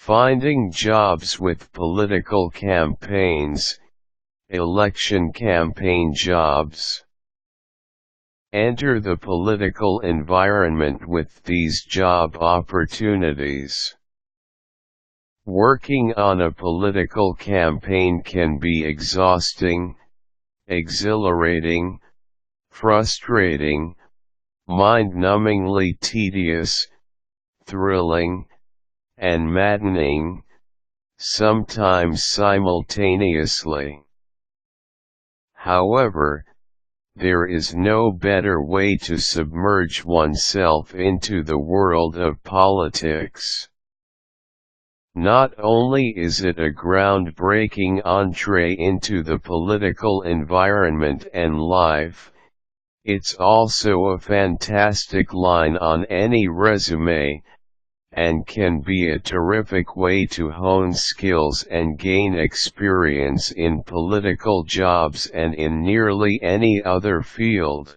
Finding jobs with political campaigns, election campaign jobs. Enter the political environment with these job opportunities. Working on a political campaign can be exhausting, exhilarating, frustrating, mind-numbingly tedious, thrilling, and maddening, sometimes simultaneously. However, there is no better way to submerge oneself into the world of politics. Not only is it a groundbreaking entree into the political environment and life, it's also a fantastic line on any resume, and can be a terrific way to hone skills and gain experience in political jobs and in nearly any other field.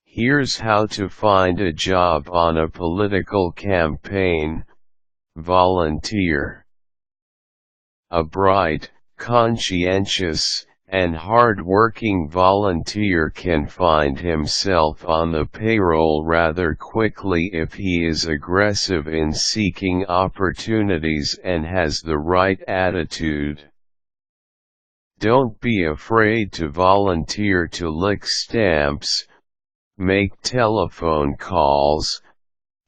Here's how to find a job on a political campaign. Volunteer. A bright, conscientious, and hard-working volunteer can find himself on the payroll rather quickly if he is aggressive in seeking opportunities and has the right attitude. Don't be afraid to volunteer to lick stamps, make telephone calls,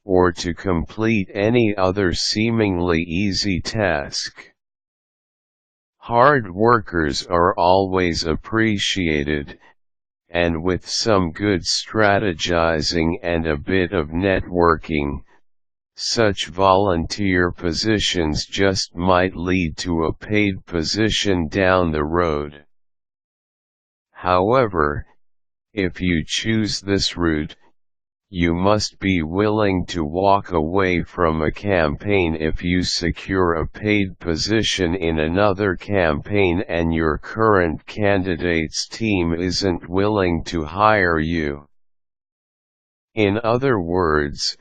or to complete any other seemingly easy task. Hard workers are always appreciated, and with some good strategizing and a bit of networking, such volunteer positions just might lead to a paid position down the road. However, if you choose this route, you must be willing to walk away from a campaign if you secure a paid position in another campaign and your current candidate's team isn't willing to hire you. In other words,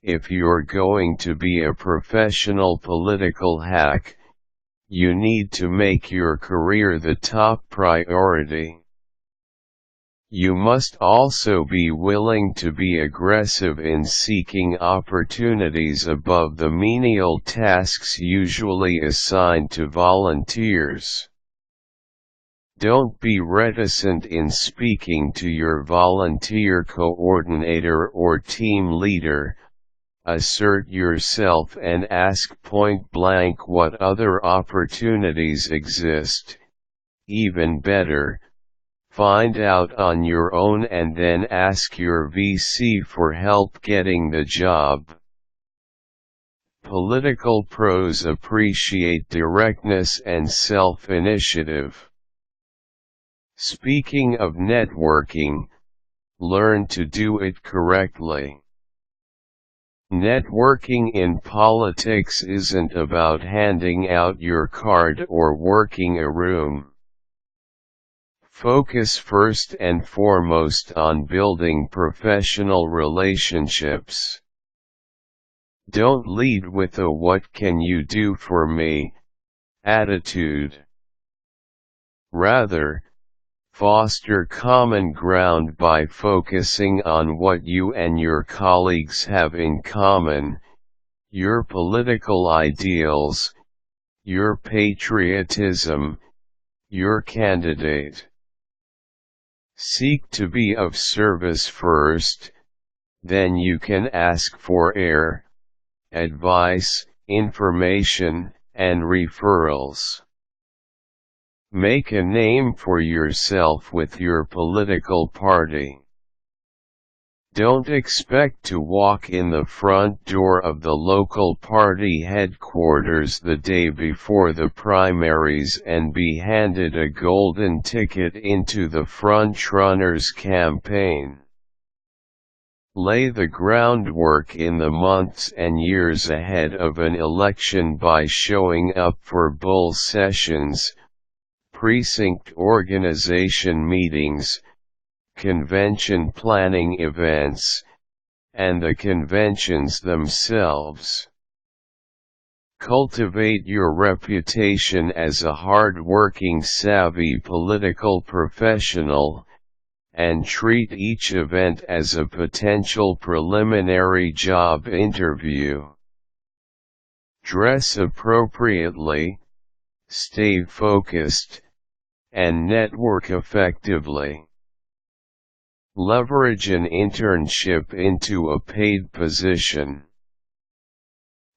if you're going to be a professional political hack, you need to make your career the top priority. You must also be willing to be aggressive in seeking opportunities above the menial tasks usually assigned to volunteers. Don't be reticent in speaking to your volunteer coordinator or team leader. Assert yourself and ask point-blank what other opportunities exist. Even better, find out on your own and then ask your VC for help getting the job. Political pros appreciate directness and self-initiative. Speaking of networking, learn to do it correctly. Networking in politics isn't about handing out your card or working a room. Focus first and foremost on building professional relationships. Don't lead with a "what can you do for me" attitude. Rather, foster common ground by focusing on what you and your colleagues have in common: your political ideals, your patriotism, your candidate. Seek to be of service first, then you can ask for advice, information, and referrals. Make a name for yourself with your political party. Don't expect to walk in the front door of the local party headquarters the day before the primaries and be handed a golden ticket into the frontrunner's campaign. Lay the groundwork in the months and years ahead of an election by showing up for bull sessions, precinct organization meetings, convention planning events, and the conventions themselves. Cultivate your reputation as a hard-working, savvy political professional, and treat each event as a potential preliminary job interview. Dress appropriately, stay focused, and network effectively. Leverage an internship into a paid position.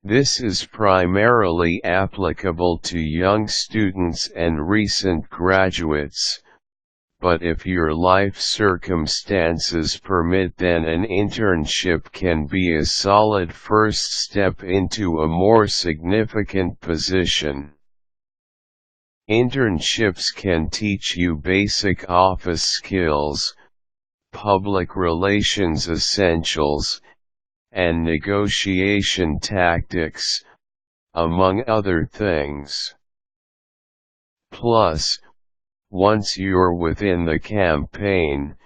This is primarily applicable to young students and recent graduates, but if your life circumstances permit, then an internship can be a solid first step into a more significant position. Internships can teach you basic office skills, public relations essentials, and negotiation tactics, among other things. Plus, once you're within the campaign,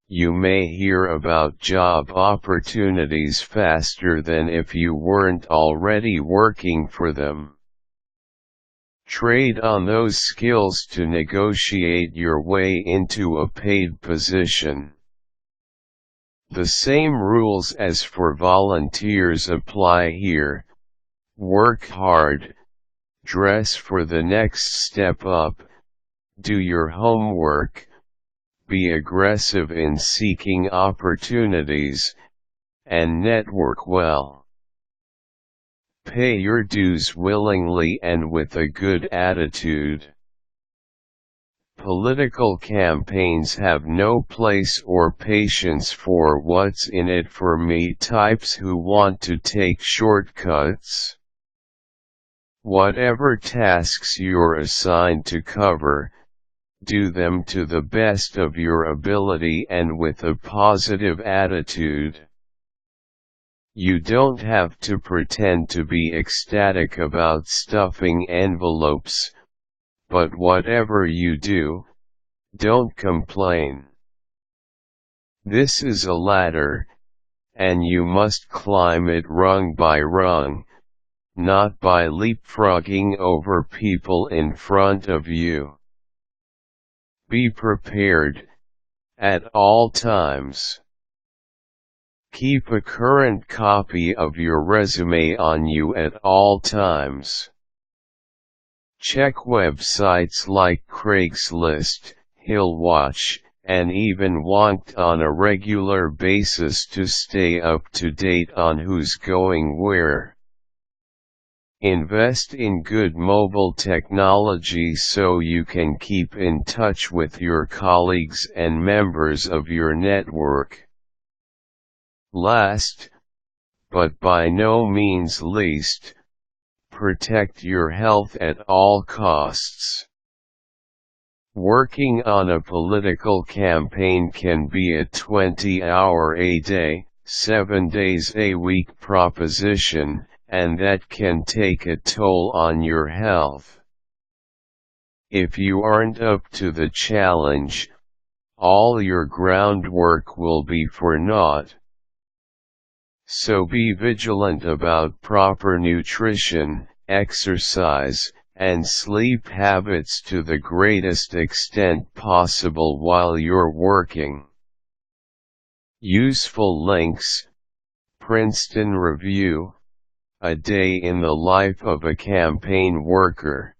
you may hear about job opportunities faster than if you weren't already working for them. Trade on those skills to negotiate your way into a paid position. The same rules as for volunteers apply here. Work hard, dress for the next step up, do your homework, be aggressive in seeking opportunities, and network well. Pay your dues willingly and with a good attitude. Political campaigns have no place or patience for what's in it for me types who want to take shortcuts. Whatever tasks you're assigned to cover, do them to the best of your ability and with a positive attitude. You don't have to pretend to be ecstatic about stuffing envelopes, but whatever you do, don't complain. This is a ladder, and you must climb it rung by rung, not by leapfrogging over people in front of you. Be prepared, at all times. Keep a current copy of your resume on you at all times. Check websites like Craigslist, Hillwatch, and even Wonked on a regular basis to stay up to date on who's going where. Invest in good mobile technology so you can keep in touch with your colleagues and members of your network. Last, but by no means least, protect your health at all costs. Working on a political campaign can be a 20-hour-a-day, 7 days a week proposition, and that can take a toll on your health. If you aren't up to the challenge, all your groundwork will be for naught. So be vigilant about proper nutrition, exercise, and sleep habits to the greatest extent possible while you're working. Useful links: Princeton Review, A Day in the Life of a Campaign Worker.